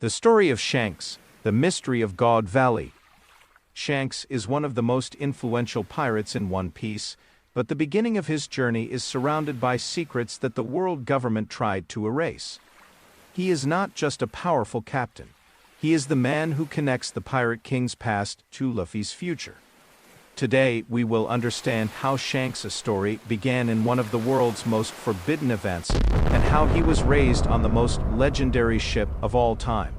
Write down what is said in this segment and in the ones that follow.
The story of Shanks, the mystery of God Valley. Shanks is one of the most influential pirates in One Piece, but the beginning of his journey is surrounded by secrets that the world government tried to erase. He is not just a powerful captain. He is the man who connects the Pirate King's past to Luffy's future. Today, we will understand how Shanks' story began in one of the world's most forbidden events, and how he was raised on the most legendary ship of all time.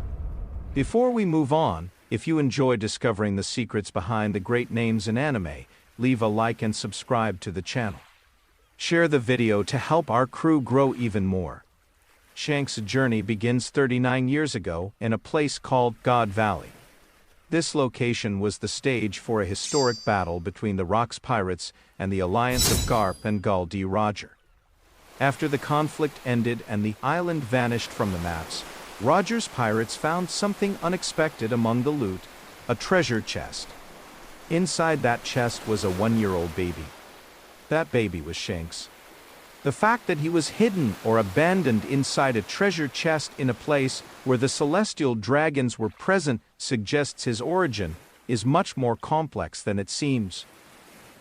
Before we move on, if you enjoy discovering the secrets behind the great names in anime, leave a like and subscribe to the channel. Share the video to help our crew grow even more. Shanks' journey begins 39 years ago in a place called God Valley. This location was the stage for a historic battle between the Rocks Pirates and the alliance of Garp and Gul D. Roger. After the conflict ended and the island vanished from the maps, Roger's pirates found something unexpected among the loot, a treasure chest. Inside that chest was a 1-year-old baby. That baby was Shanks. The fact that he was hidden or abandoned inside a treasure chest in a place where the celestial dragons were present suggests his origin is much more complex than it seems.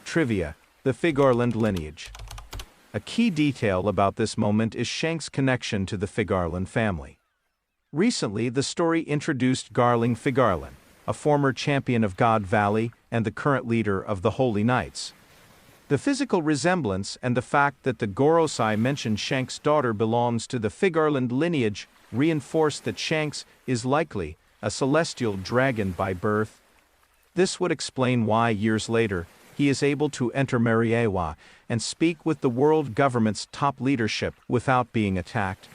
Trivia: the Figarland lineage. A key detail about this moment is Shanks' connection to the Figarland family. Recently, the story introduced Garling Figarland, a former champion of God Valley and the current leader of the Holy Knights. The physical resemblance and the fact that the Gorosei mentioned Shanks' daughter belongs to the Figarland lineage reinforce that Shanks is likely a celestial dragon by birth. This would explain why, years later, he is able to enter Mariawa and speak with the world government's top leadership without being attacked.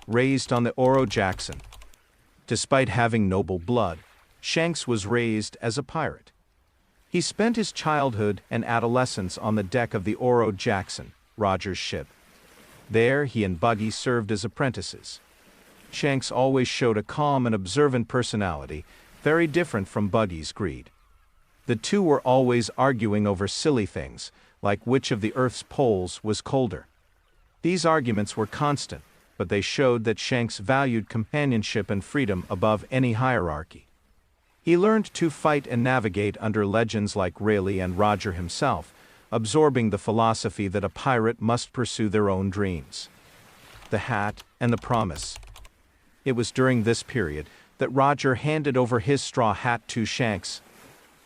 Raised on the Oro Jackson. Despite having noble blood, Shanks was raised as a pirate. He spent his childhood and adolescence on the deck of the Oro Jackson, Roger's ship. There, he and Buggy served as apprentices. Shanks always showed a calm and observant personality, very different from Buggy's greed. The two were always arguing over silly things, like which of the Earth's poles was colder. These arguments were constant, but they showed that Shanks valued companionship and freedom above any hierarchy. He learned to fight and navigate under legends like Rayleigh and Roger himself, absorbing the philosophy that a pirate must pursue their own dreams. The hat and the promise. It was during this period that Roger handed over his straw hat to Shanks.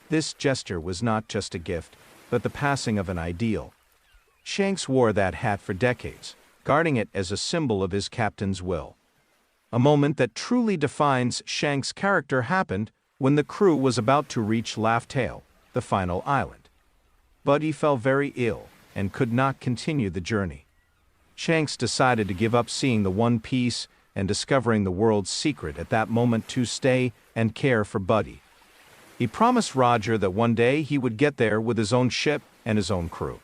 This gesture was not just a gift, but the passing of an ideal. Shanks wore that hat for decades, guarding it as a symbol of his captain's will. A moment that truly defines Shanks' character happened when the crew was about to reach Laugh Tale, the final island. Buddy fell very ill and could not continue the journey. Shanks decided to give up seeing the One Piece and discovering the world's secret at that moment to stay and care for Buddy. He promised Roger that one day he would get there with his own ship and his own crew.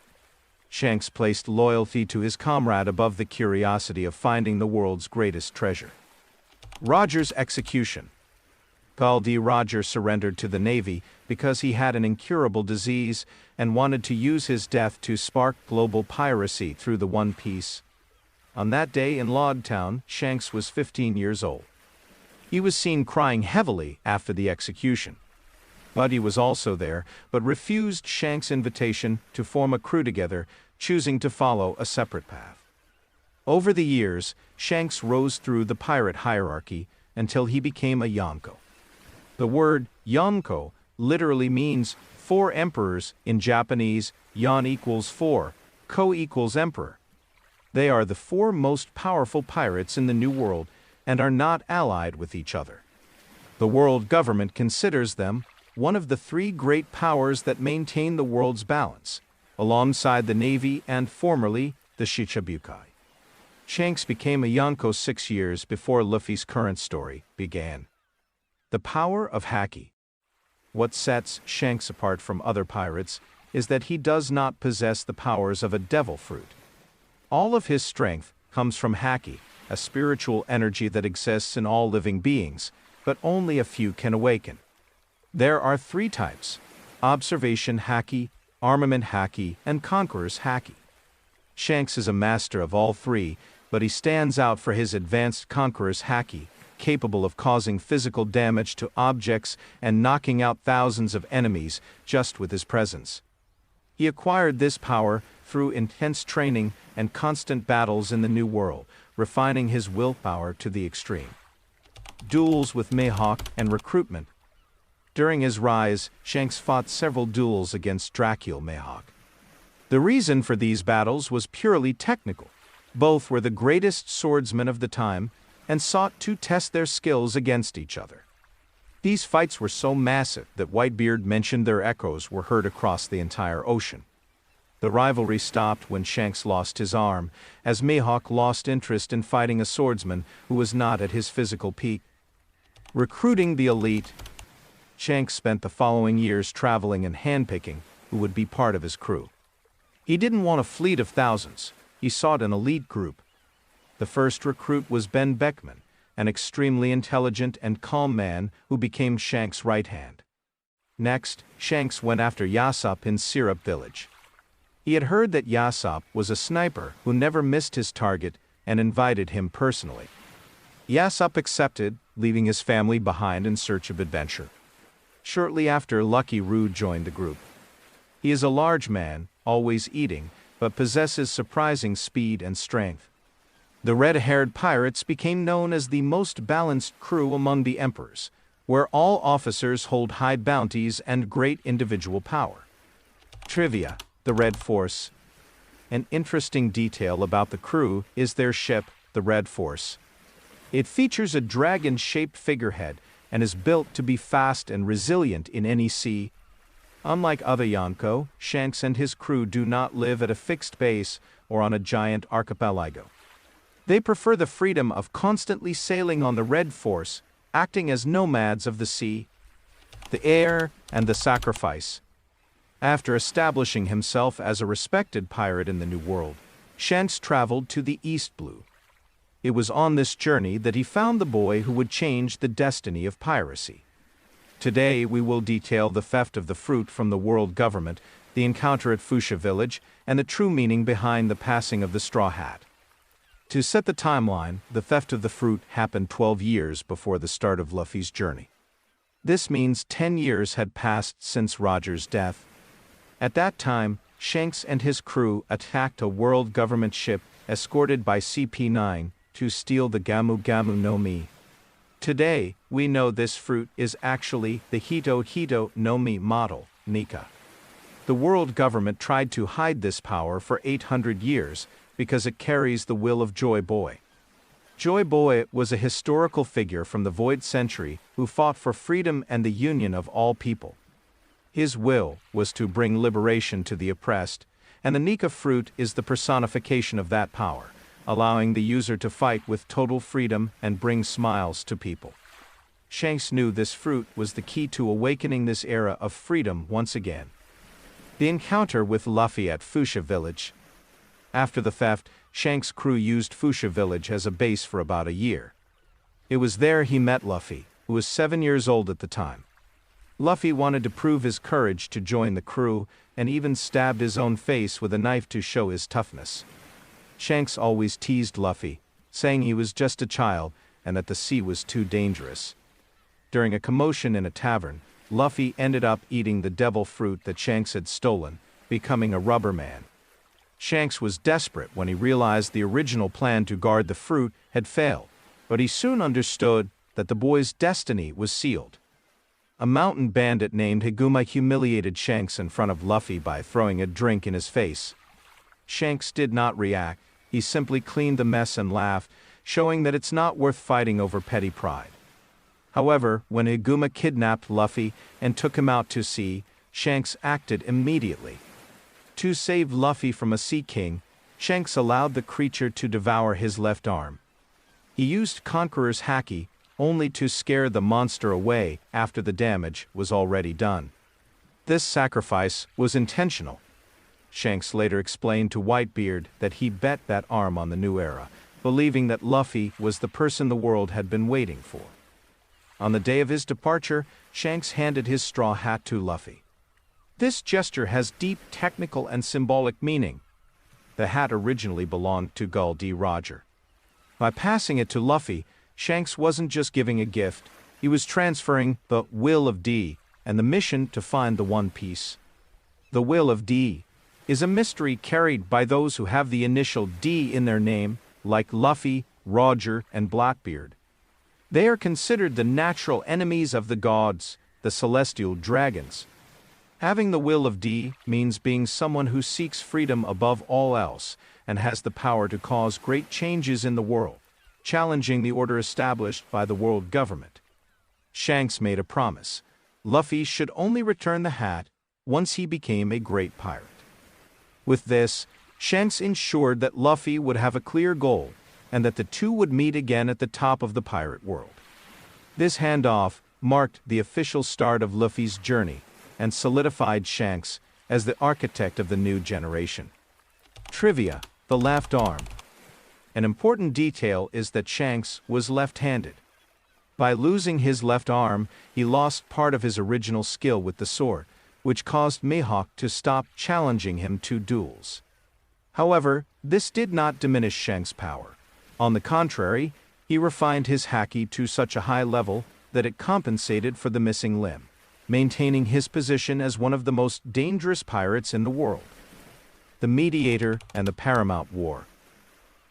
Shanks placed loyalty to his comrade above the curiosity of finding the world's greatest treasure. Roger's execution. Gul D. Roger surrendered to the Navy because he had an incurable disease and wanted to use his death to spark global piracy through the One Piece. On that day in Log Town, Shanks was 15 years old. He was seen crying heavily after the execution. Buddy was also there, but refused Shanks' invitation to form a crew together, choosing to follow a separate path. Over the years, Shanks rose through the pirate hierarchy until he became a Yonko. The word Yonko literally means 4 emperors in Japanese. Yon equals 4, ko equals emperor. They are the 4 most powerful pirates in the New World and are not allied with each other. The world government considers them one of the 3 great powers that maintain the world's balance, alongside the Navy and formerly the Shichibukai. Shanks became a Yonko 6 years before Luffy's current story began. The power of Haki. What sets Shanks apart from other pirates is that he does not possess the powers of a devil fruit. All of his strength comes from Haki, a spiritual energy that exists in all living beings, but only a few can awaken. There are 3 types: Observation Haki, Armament Haki, and Conqueror's Haki. Shanks is a master of all 3, but he stands out for his advanced Conqueror's Haki, capable of causing physical damage to objects and knocking out thousands of enemies just with his presence. He acquired this power through intense training and constant battles in the New World, refining his willpower to the extreme. Duels with Mihawk and recruitment. During his rise, Shanks fought several duels against Dracula Mihawk. The reason for these battles was purely technical. Both were the greatest swordsmen of the time and sought to test their skills against each other. These fights were so massive that Whitebeard mentioned their echoes were heard across the entire ocean. The rivalry stopped when Shanks lost his arm, as Mihawk lost interest in fighting a swordsman who was not at his physical peak. Recruiting the elite, Shanks spent the following years traveling and handpicking who would be part of his crew. He didn't want a fleet of thousands, he sought an elite group. The first recruit was Ben Beckman, an extremely intelligent and calm man who became Shanks' right hand. Next, Shanks went after Yasopp in Syrup Village. He had heard that Yasopp was a sniper who never missed his target and invited him personally. Yasopp accepted, leaving his family behind in search of adventure. Shortly after, Lucky Rude joined the group. He is a large man, always eating, but possesses surprising speed and strength. The red-haired pirates became known as the most balanced crew among the emperors, where all officers hold high bounties and great individual power. Trivia: the Red Force. An interesting detail about the crew is their ship, the Red Force. It features a dragon-shaped figurehead and is built to be fast and resilient in any sea. Unlike other Yonko, Shanks and his crew do not live at a fixed base or on a giant archipelago. They prefer the freedom of constantly sailing on the Red Force, acting as nomads of the sea, the air, and the sacrifice. After establishing himself as a respected pirate in the New World, Shanks traveled to the East Blue. It was on this journey that he found the boy who would change the destiny of piracy. Today we will detail the theft of the fruit from the world government, the encounter at Fuchsia Village, and the true meaning behind the passing of the Straw Hat. To set the timeline, the theft of the fruit happened 12 years before the start of Luffy's journey. This means 10 years had passed since Roger's death. At that time, Shanks and his crew attacked a world government ship escorted by CP9 to steal the Gamu Gamu no Mi. Today, we know this fruit is actually the Hito Hito no Mi model, Nika. The world government tried to hide this power for 800 years because it carries the will of Joy Boy. Joy Boy was a historical figure from the Void Century who fought for freedom and the union of all people. His will was to bring liberation to the oppressed, and the Nika fruit is the personification of that power, allowing the user to fight with total freedom and bring smiles to people. Shanks knew this fruit was the key to awakening this era of freedom once again. The encounter with Luffy at Fuchsia Village. After the theft, Shanks' crew used Fuchsia Village as a base for about a year. It was there he met Luffy, who was 7 years old at the time. Luffy wanted to prove his courage to join the crew, and even stabbed his own face with a knife to show his toughness. Shanks always teased Luffy, saying he was just a child and that the sea was too dangerous. During a commotion in a tavern, Luffy ended up eating the devil fruit that Shanks had stolen, becoming a rubber man. Shanks was desperate when he realized the original plan to guard the fruit had failed, but he soon understood that the boy's destiny was sealed. A mountain bandit named Higuma humiliated Shanks in front of Luffy by throwing a drink in his face. Shanks did not react, he simply cleaned the mess and laughed, showing that it's not worth fighting over petty pride. However, when Higuma kidnapped Luffy and took him out to sea, Shanks acted immediately. To save Luffy from a Sea King, Shanks allowed the creature to devour his left arm. He used Conqueror's Haki, only to scare the monster away after the damage was already done. This sacrifice was intentional. Shanks later explained to Whitebeard that he bet that arm on the new era, believing that Luffy was the person the world had been waiting for. On the day of his departure, Shanks handed his straw hat to Luffy. This gesture has deep technical and symbolic meaning. The hat originally belonged to Gul D. Roger. By passing it to Luffy, Shanks wasn't just giving a gift, he was transferring the Will of D and the mission to find the One Piece. The Will of D is a mystery carried by those who have the initial D in their name, like Luffy, Roger, and Blackbeard. They are considered the natural enemies of the gods, the celestial dragons. Having the Will of D means being someone who seeks freedom above all else and has the power to cause great changes in the world, challenging the order established by the world government. Shanks made a promise. Luffy should only return the hat once he became a great pirate. With this, Shanks ensured that Luffy would have a clear goal and that the two would meet again at the top of the pirate world. This handoff marked the official start of Luffy's journey and solidified Shanks as the architect of the new generation. Trivia: the left arm. An important detail is that Shanks was left-handed. By losing his left arm, he lost part of his original skill with the sword, which caused Mihawk to stop challenging him to duels. However, this did not diminish Shanks' power. On the contrary, he refined his Haki to such a high level that it compensated for the missing limb, maintaining his position as one of the most dangerous pirates in the world. The Mediator and the Paramount War.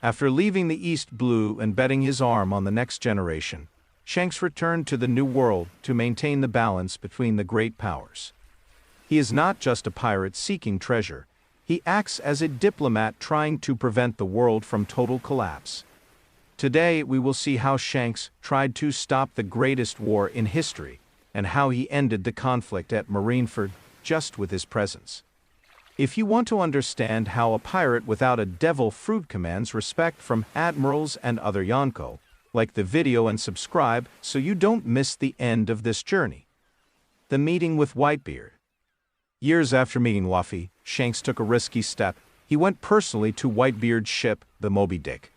After leaving the East Blue and betting his arm on the next generation, Shanks returned to the New World to maintain the balance between the great powers. He is not just a pirate seeking treasure, he acts as a diplomat trying to prevent the world from total collapse. Today we will see how Shanks tried to stop the greatest war in history, and how he ended the conflict at Marineford just with his presence. If you want to understand how a pirate without a devil fruit commands respect from Admirals and other Yonko, like the video and subscribe so you don't miss the end of this journey. The meeting with Whitebeard. Years after meeting Luffy, Shanks took a risky step. He went personally to Whitebeard's ship, the Moby Dick.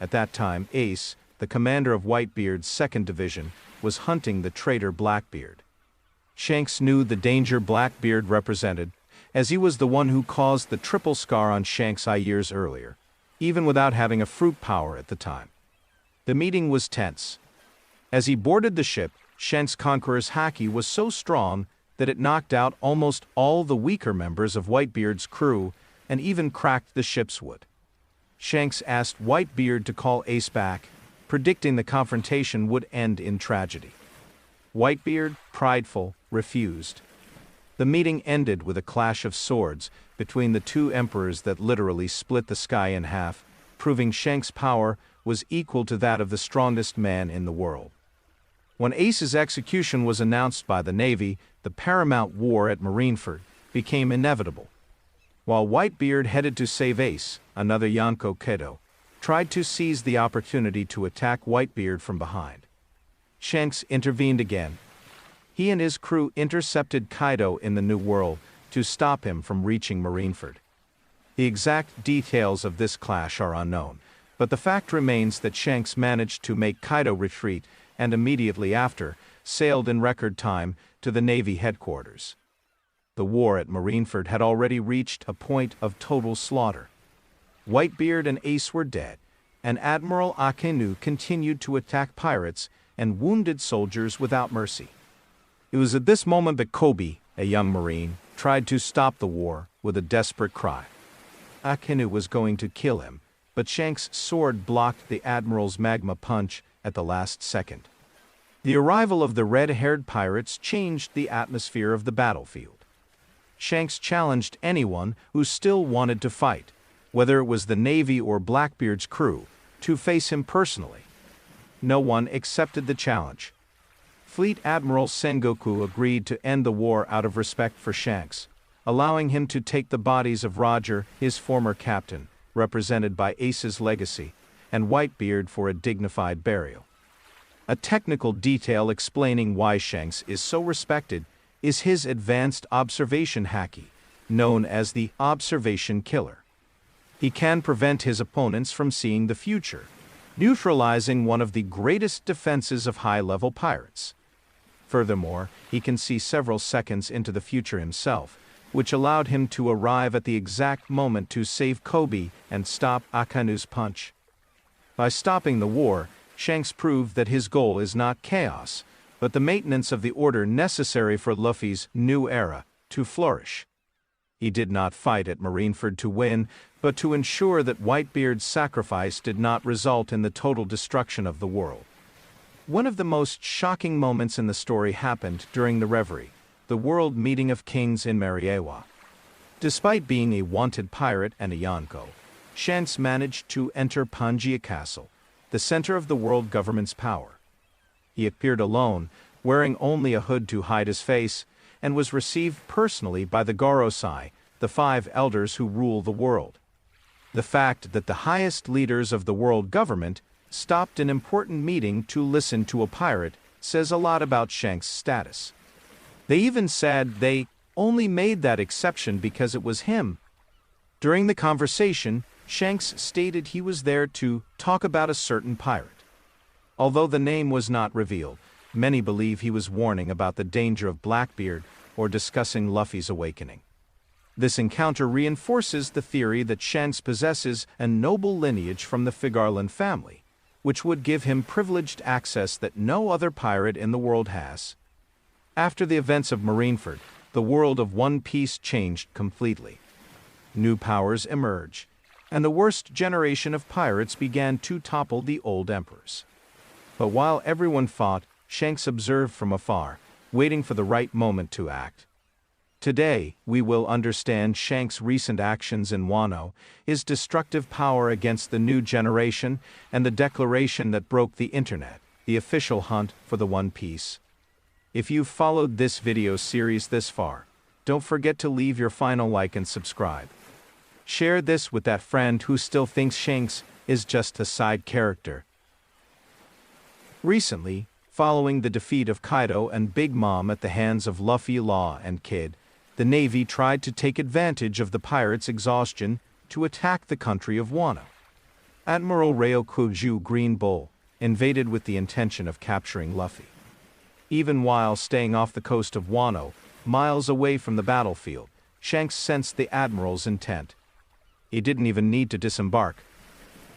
At that time, Ace, the commander of Whitebeard's 2nd Division, was hunting the traitor Blackbeard. Shanks knew the danger Blackbeard represented, as he was the one who caused the triple scar on Shanks' eye years earlier, even without having a fruit power at the time. The meeting was tense. As he boarded the ship, Shanks' Conqueror's Haki was so strong that it knocked out almost all the weaker members of Whitebeard's crew and even cracked the ship's wood. Shanks asked Whitebeard to call Ace back, predicting the confrontation would end in tragedy. Whitebeard, prideful, refused. The meeting ended with a clash of swords between the two emperors that literally split the sky in half, proving Shanks' power was equal to that of the strongest man in the world. When Ace's execution was announced by the Navy, the Paramount War at Marineford became inevitable. While Whitebeard headed to save Ace, another Yonko Kaido tried to seize the opportunity to attack Whitebeard from behind. Shanks intervened again. He and his crew intercepted Kaido in the New World to stop him from reaching Marineford. The exact details of this clash are unknown, but the fact remains that Shanks managed to make Kaido retreat and immediately after sailed in record time to the Navy headquarters. The war at Marineford had already reached a point of total slaughter. Whitebeard and Ace were dead, and Admiral Akenu continued to attack pirates and wounded soldiers without mercy. It was at this moment that Kobe, a young Marine, tried to stop the war with a desperate cry. Akenu was going to kill him, but Shanks' sword blocked the Admiral's magma punch at the last second. The arrival of the red-haired pirates changed the atmosphere of the battlefield. Shanks challenged anyone who still wanted to fight, whether it was the Navy or Blackbeard's crew, to face him personally. No one accepted the challenge. Fleet Admiral Sengoku agreed to end the war out of respect for Shanks, allowing him to take the bodies of Roger, his former captain, represented by Ace's legacy, and Whitebeard for a dignified burial. A technical detail explaining why Shanks is so respected is his advanced observation Haki, known as the Observation Killer. He can prevent his opponents from seeing the future, neutralizing one of the greatest defenses of high-level pirates. Furthermore, he can see several seconds into the future himself, which allowed him to arrive at the exact moment to save Kobe and stop Akanu's punch. By stopping the war, Shanks proved that his goal is not chaos, but the maintenance of the order necessary for Luffy's new era to flourish. He did not fight at Marineford to win, but to ensure that Whitebeard's sacrifice did not result in the total destruction of the world. One of the most shocking moments in the story happened during the Reverie, the World Meeting of Kings in Mariawa. Despite being a wanted pirate and a Yonko, Shanks managed to enter Pangaea Castle, the center of the world government's power. He appeared alone, wearing only a hood to hide his face, and was received personally by the Gorosei, the 5 elders who rule the world. The fact that the highest leaders of the world government stopped an important meeting to listen to a pirate says a lot about Shanks' status. They even said they only made that exception because it was him. During the conversation, Shanks stated he was there to talk about a certain pirate. Although the name was not revealed, many believe he was warning about the danger of Blackbeard or discussing Luffy's awakening. This encounter reinforces the theory that Shanks possesses a noble lineage from the Figarland family, which would give him privileged access that no other pirate in the world has. After the events of Marineford, the world of One Piece changed completely. New powers emerged, and the worst generation of pirates began to topple the old emperors. But while everyone fought, Shanks observed from afar, waiting for the right moment to act. Today, we will understand Shanks' recent actions in Wano, his destructive power against the new generation, and the declaration that broke the internet, the official hunt for the One Piece. If you've followed this video series this far, don't forget to leave your final like and subscribe. Share this with that friend who still thinks Shanks is just a side character. Recently, following the defeat of Kaido and Big Mom at the hands of Luffy, Law, and Kid, the Navy tried to take advantage of the pirates' exhaustion to attack the country of Wano. Admiral Rayleigh Green Bull invaded with the intention of capturing Luffy. Even while staying off the coast of Wano, miles away from the battlefield, Shanks sensed the Admiral's intent. He didn't even need to disembark.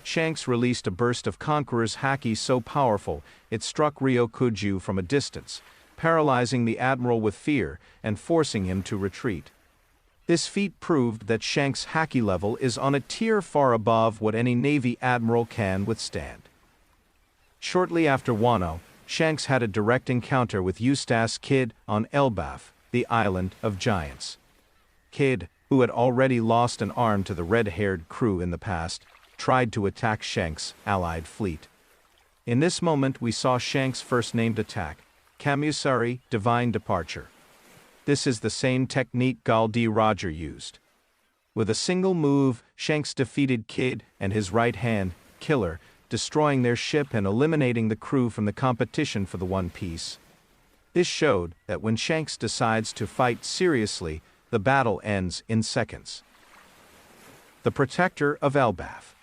Shanks released a burst of Conqueror's Haki so powerful it struck Ryokuju from a distance, paralyzing the Admiral with fear and forcing him to retreat. This feat proved that Shanks' Haki level is on a tier far above what any Navy Admiral can withstand. Shortly after Wano, Shanks had a direct encounter with Eustace Kid on Elbaf, the Island of Giants. Kid, who had already lost an arm to the red-haired crew in the past, tried to attack Shanks' allied fleet. In this moment we saw Shanks' first named attack, Kamusari, Divine Departure. This is the same technique Gul D. Roger used. With a single move, Shanks defeated Kid and his right-hand, Killer, destroying their ship and eliminating the crew from the competition for the One Piece. This showed that when Shanks decides to fight seriously, the battle ends in seconds. The Protector of Elbaf.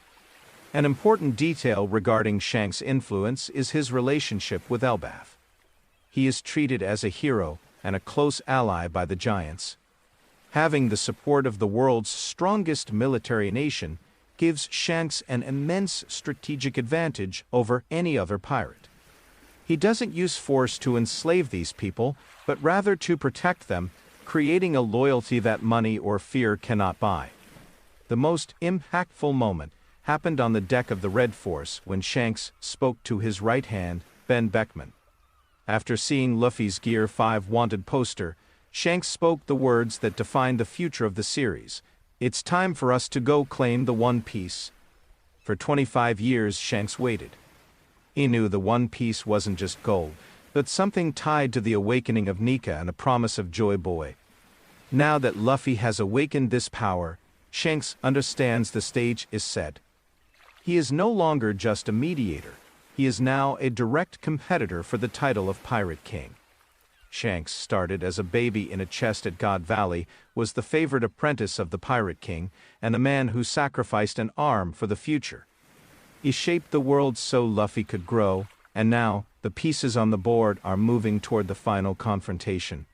An important detail regarding Shanks' influence is his relationship with Elbaf. He is treated as a hero and a close ally by the Giants. Having the support of the world's strongest military nation gives Shanks an immense strategic advantage over any other pirate. He doesn't use force to enslave these people, but rather to protect them, creating a loyalty that money or fear cannot buy. The most impactful moment happened on the deck of the Red Force when Shanks spoke to his right hand, Ben Beckman. After seeing Luffy's Gear 5 wanted poster, Shanks spoke the words that defined the future of the series. It's time for us to go claim the One Piece. For 25 years Shanks waited. He knew the One Piece wasn't just gold, but something tied to the awakening of Nika and a promise of Joy Boy. Now that Luffy has awakened this power, Shanks understands the stage is set. He is no longer just a mediator. He is now a direct competitor for the title of Pirate King. Shanks started as a baby in a chest at God Valley, was the favorite apprentice of the Pirate King, and a man who sacrificed an arm for the future. He shaped the world so Luffy could grow, and now, the pieces on the board are moving toward the final confrontation.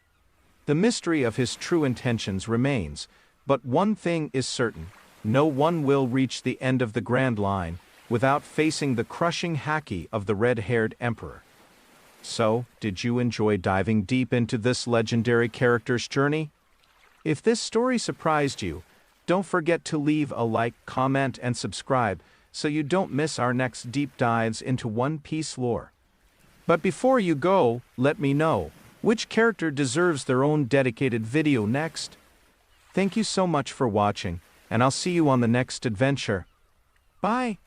The mystery of his true intentions remains, but one thing is certain: no one will reach the end of the Grand Line, without facing the crushing Haki of the Red-Haired Emperor. So, did you enjoy diving deep into this legendary character's journey? If this story surprised you, don't forget to leave a like, comment, and subscribe so you don't miss our next deep dives into One Piece lore. But before you go, let me know, which character deserves their own dedicated video next? Thank you so much for watching, and I'll see you on the next adventure. Bye!